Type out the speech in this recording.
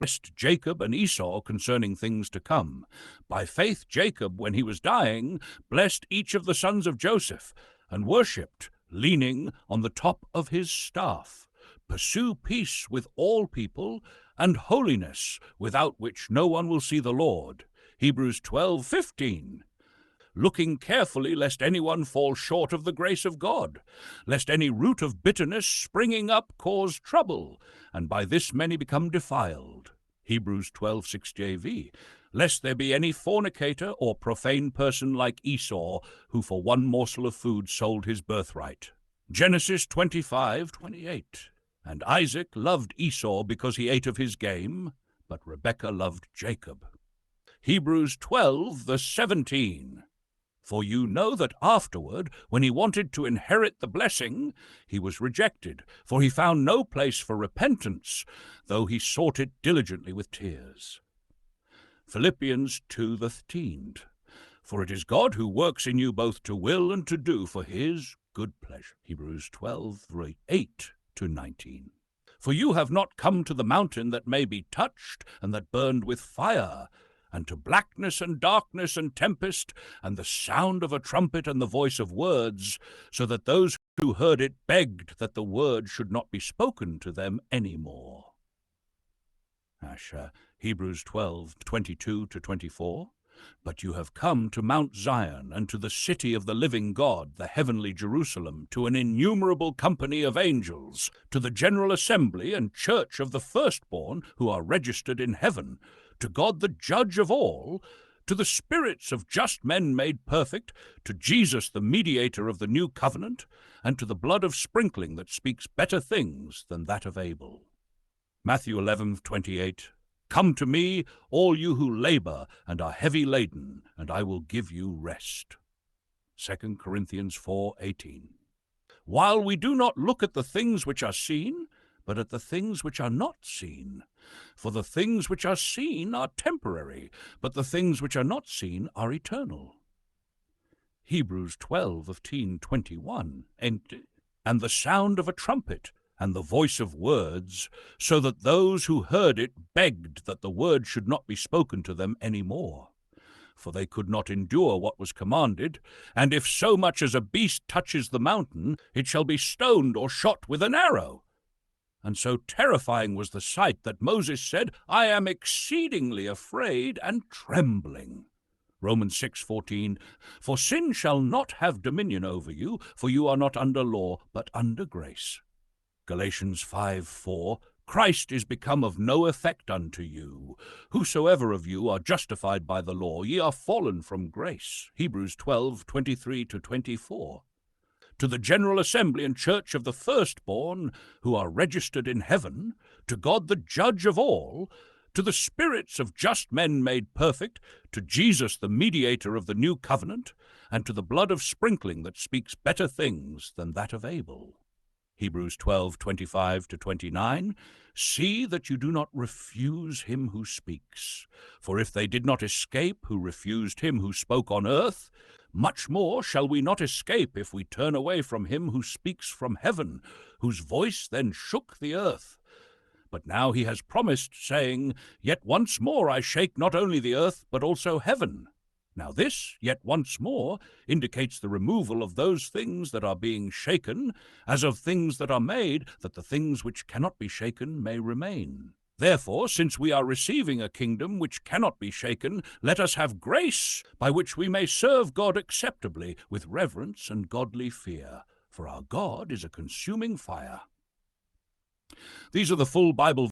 blessed Jacob and Esau concerning things to come. By faith Jacob, when he was dying, blessed each of the sons of Joseph, and worshipped, leaning on the top of his staff. Pursue peace with all people, and holiness, without which no one will see the Lord. Hebrews 12:15. Looking carefully lest anyone fall short of the grace of God, lest any root of bitterness springing up cause trouble, and by this many become defiled. Hebrews 12:6 JV. Lest there be any fornicator or profane person like Esau, who for one morsel of food sold his birthright. Genesis 25:28. And Isaac loved Esau because he ate of his game, but Rebekah loved Jacob. Hebrews 12:17. For you know that afterward, when he wanted to inherit the blessing, he was rejected, for he found no place for repentance, though he sought it diligently with tears. Philippians 2:13. For it is God who works in you both to will and to do for his good pleasure. Hebrews 12:8-19. For you have not come to the mountain that may be touched and that burned with fire, and to blackness and darkness and tempest, and the sound of a trumpet and the voice of words, so that those who heard it begged that the word should not be spoken to them any more. Hebrews 12:22-24. But you have come to Mount Zion, and to the city of the living God, the heavenly Jerusalem, to an innumerable company of angels, to the general assembly and church of the firstborn who are registered in heaven, to God the judge of all, to the spirits of just men made perfect, to Jesus the mediator of the new covenant, and to the blood of sprinkling that speaks better things than that of Abel. Matthew 11:28. Come to me, all you who labor and are heavy laden, and I will give you rest. 2 Corinthians 4:18. While we do not look at the things which are seen, but at the things which are not seen. For the things which are seen are temporary, but the things which are not seen are eternal. Hebrews 12:21. And the sound of a trumpet, and the voice of words, so that those who heard it begged that the word should not be spoken to them any more. For they could not endure what was commanded, and if so much as a beast touches the mountain, it shall be stoned or shot with an arrow. And so terrifying was the sight that Moses said, I am exceedingly afraid and trembling. Romans 6:14. For sin shall not have dominion over you, for you are not under law, but under grace. Galatians 5:4. Christ is become of no effect unto you. Whosoever of you are justified by the law, ye are fallen from grace. Hebrews 12:23-24. To the general assembly and church of the firstborn, who are registered in heaven, to God the judge of all, to the spirits of just men made perfect, to Jesus the mediator of the new covenant, and to the blood of sprinkling that speaks better things than that of Abel. Hebrews 12:25-29. See that you do not refuse him who speaks. For if they did not escape who refused him who spoke on earth, much more shall we not escape if we turn away from him who speaks from heaven, whose voice then shook the earth. But now he has promised, saying, Yet once more I shake not only the earth, but also heaven. Now this, yet once more, indicates the removal of those things that are being shaken, as of things that are made, that the things which cannot be shaken may remain. Therefore, since we are receiving a kingdom which cannot be shaken, let us have grace by which we may serve God acceptably, with reverence and godly fear. For our God is a consuming fire. These are the full Bible